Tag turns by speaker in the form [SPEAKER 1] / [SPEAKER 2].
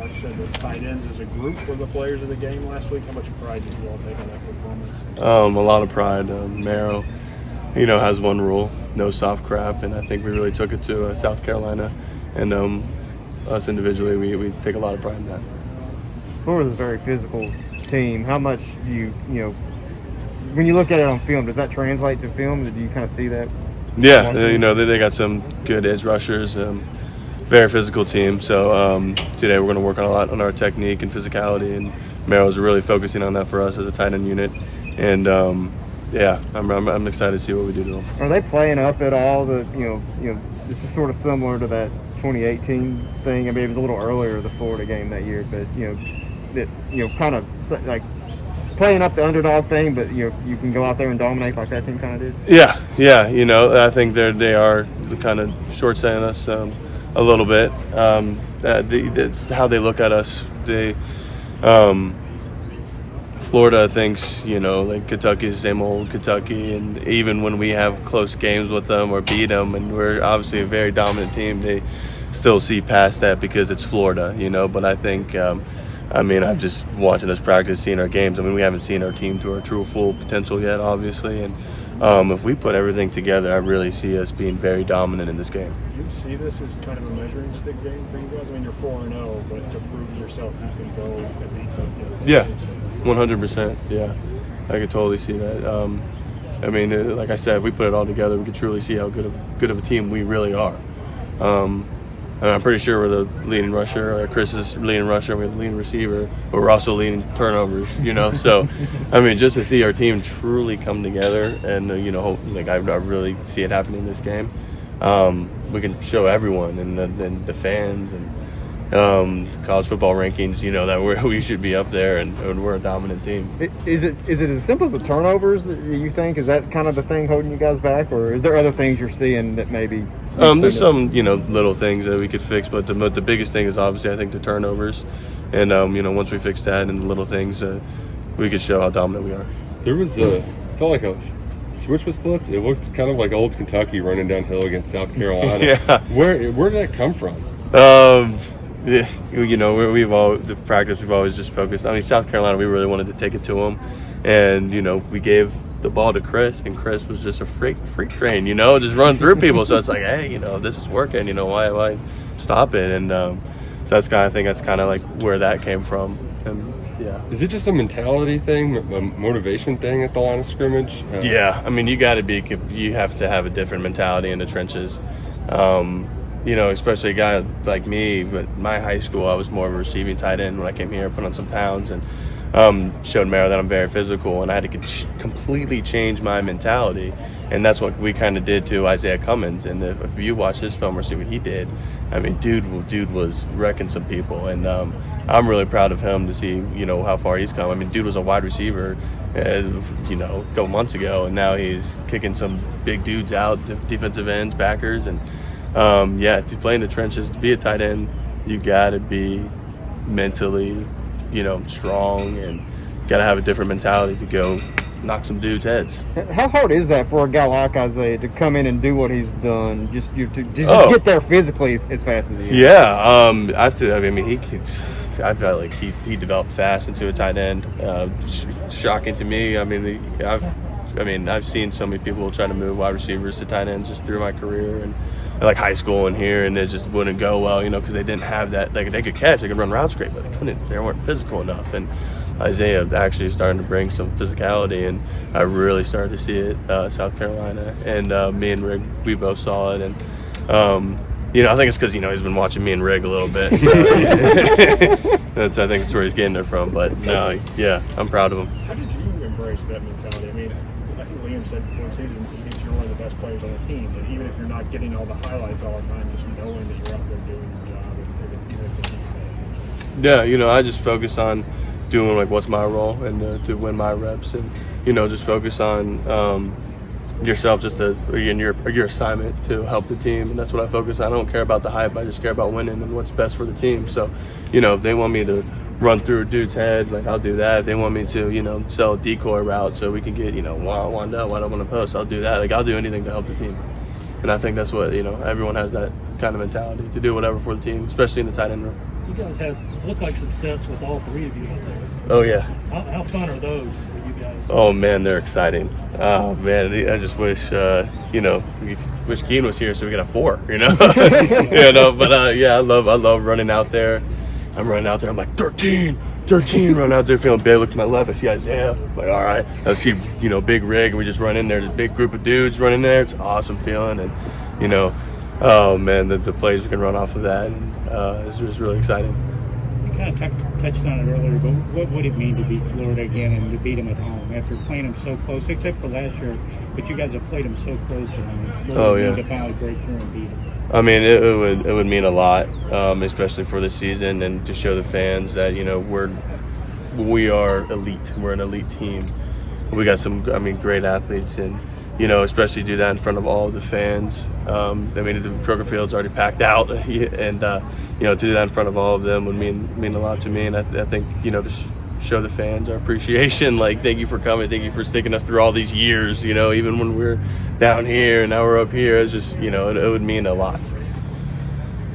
[SPEAKER 1] like I said, the tight ends as a group were the players of the game last week. How much pride did you all take on that performance?
[SPEAKER 2] A lot of pride. Marrow, has one rule: no soft crap, and I think we really took it to South Carolina, and us individually, we take a lot of pride in that.
[SPEAKER 3] Florida's a very physical team. How much do you when you look at it on film, does that translate to film? Do you kind of see that?
[SPEAKER 2] Yeah, they got some good edge rushers, very physical team. So today we're going to work on a lot on our technique and physicality, and Merrill's really focusing on that for us as a tight end unit. And I'm excited to see what we do to them.
[SPEAKER 3] Are they playing up at all? This is sort of similar to that 2018 thing. I mean, it was a little earlier, the Florida game that year, but kind of like playing up the underdog thing, but you can go out there and dominate like that team kind of did.
[SPEAKER 2] Yeah. I think they are kind of short-selling us a little bit. That's how they look at us. Florida thinks, like Kentucky's the same old Kentucky, and even when we have close games with them or beat them, and we're obviously a very dominant team, they still see past that because it's Florida, But I think, I'm just watching us practice, seeing our games. We haven't seen our team to our true full potential yet, obviously, and if we put everything together, I really see us being very dominant in this game.
[SPEAKER 1] Do you see this as kind of a measuring stick game for you guys? You're 4-0, but to prove to yourself you can go and beat them.
[SPEAKER 2] Yeah. 100%, yeah. I could totally see that. Like I said, if we put it all together, we could truly see how good of a team we really are. And I'm pretty sure we're the leading rusher. Chris is leading rusher. We're the leading receiver, but we're also leading turnovers. So, just to see our team truly come together, and I really see it happening in this game. We can show everyone and the fans and college football rankings, that we should be up there, and we're a dominant team.
[SPEAKER 3] Is it as simple as the turnovers that you think? Is that kind of the thing holding you guys back, or is there other things you're seeing that maybe?
[SPEAKER 2] There's some little things that we could fix, but the biggest thing is obviously I think the turnovers, and once we fix that and the little things, we could show how dominant we are.
[SPEAKER 4] There was felt like a switch was flipped. It looked kind of like old Kentucky running downhill against South Carolina.
[SPEAKER 2] Yeah.
[SPEAKER 4] Where did that come from?
[SPEAKER 2] Yeah, the practice we've always just focused. South Carolina, we really wanted to take it to them, and we gave the ball to Chris, and Chris was just a freak train, just run through people. So it's like, hey, this is working. Why stop it? And so I think that's kind of like where that came from. And yeah,
[SPEAKER 4] is it just a mentality thing, a motivation thing at the line of scrimmage?
[SPEAKER 2] Yeah, you have to have a different mentality in the trenches. Especially a guy like me, but my high school, I was more of a receiving tight end. When I came here, I put on some pounds and showed Mara that I'm very physical, and I had to completely change my mentality, and that's what we kind of did to Isaiah Cummins. And if you watch his film or see what he did, dude was wrecking some people, and I'm really proud of him to see how far he's come. Dude was a wide receiver a couple months ago, and now he's kicking some big dudes out, defensive ends, backers, and to play in the trenches, to be a tight end, you got to be mentally, strong, and got to have a different mentality to go knock some dudes' heads.
[SPEAKER 3] How hard is that for a guy like Isaiah to come in and do what he's done, just get there physically as fast as he is?
[SPEAKER 2] Yeah, I felt like he developed fast into a tight end. Shocking to me. I've seen so many people try to move wide receivers to tight ends just through my career, and like high school and here, and it just wouldn't go well, because they didn't have that. They could catch, they could run routes great, but they weren't physical enough. And Isaiah actually starting to bring some physicality, and I really started to see it South Carolina, and me and Rick, we both saw it, and I think it's because he's been watching me and Rick a little bit, so I think that's where he's getting it from. But no, yeah, I'm proud of him.
[SPEAKER 1] How did you embrace that mentality? I think Liam said before the season, you're one of the best players on the team, that even if you're not getting all the highlights all the time, just knowing that you're out there doing your job, even if it's
[SPEAKER 2] Yeah, I just focus on doing what's my role, and to win my reps, and just focus on yourself, just your assignment to help the team, and that's what I focus on. I don't care about the hype, I just care about winning and what's best for the team. So if they want me to run through a dude's head, I'll do that. If they want me to sell a decoy route so we can get Wandell wide open a post, I'll do that. I'll do anything to help the team. And I think that's what everyone has, that kind of mentality to do whatever for the team, especially in the tight end room.
[SPEAKER 5] You guys look like some sets with all three of you out there.
[SPEAKER 2] Oh yeah.
[SPEAKER 5] How fun are those for you guys?
[SPEAKER 2] Oh man, they're exciting. Oh man, I just wish wish Keen was here so we could have 4. But yeah, I love running out there. I'm running out there. I'm like 13, running out there feeling big. Look to my left, I see Isaiah. I'm like, all right. I see big rig, and we just run in there. This big group of dudes running there. It's an awesome feeling, and oh man, the plays we can run off of that, and it's just really exciting.
[SPEAKER 6] You kind of touched on it earlier, but what would it mean to beat Florida again and to beat them at home after playing them so close, except for last year? But you guys have played them so close at home. What would it mean to finally break through and beat them?
[SPEAKER 2] I mean, it would mean a lot, especially for this season, and to show the fans that we are elite. We're an elite team. We got some great athletes, and especially do that in front of all of the fans. The Kroger Field's already packed out, and to do that in front of all of them would mean a lot to me. And I think to show the fans our appreciation, like thank you for coming, thank you for sticking us through all these years. Even when we're down here and now we're up here, it's just it would mean a lot.